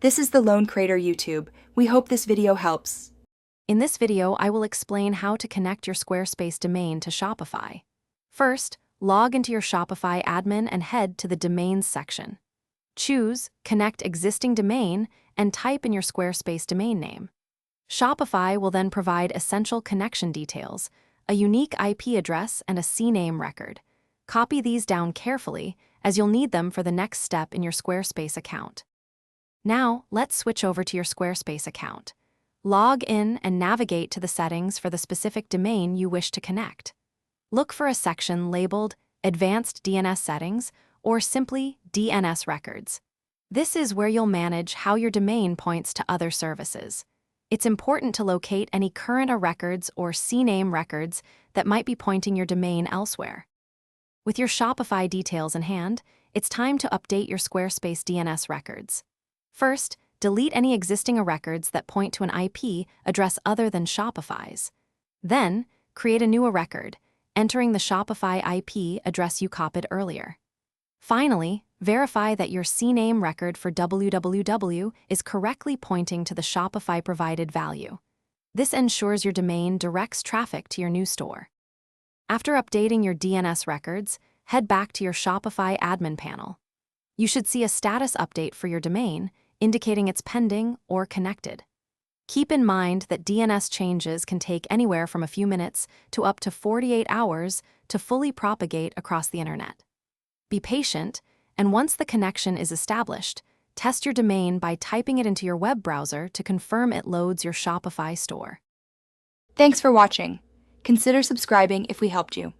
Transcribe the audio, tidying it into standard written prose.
This is the Lone Creator YouTube. We hope this video helps. In this video, I will explain how to connect your Squarespace domain to Shopify. First, log into your Shopify admin and head to the Domains section. Choose Connect Existing Domain and type in your Squarespace domain name. Shopify will then provide essential connection details, a unique IP address, and a CNAME record. Copy these down carefully, as you'll need them for the next step in your Squarespace account. Now, let's switch over to your Squarespace account. Log in and navigate to the settings for the specific domain you wish to connect. Look for a section labeled Advanced DNS Settings or simply DNS Records. This is where you'll manage how your domain points to other services. It's important to locate any current records or CNAME records that might be pointing your domain elsewhere. With your Shopify details in hand, it's time to update your Squarespace DNS records. First, delete any existing records that point to an IP address other than Shopify's. Then, create a new record, entering the Shopify IP address you copied earlier. Finally, verify that your CNAME record for www is correctly pointing to the Shopify-provided value. This ensures your domain directs traffic to your new store. After updating your DNS records, head back to your Shopify admin panel. You should see a status update for your domain, indicating it's pending or connected. Keep in mind that DNS changes can take anywhere from a few minutes to up to 48 hours to fully propagate across the internet. Be patient, and once the connection is established, test your domain by typing it into your web browser to confirm it loads your Shopify store. Thanks for watching. Consider subscribing if we helped you.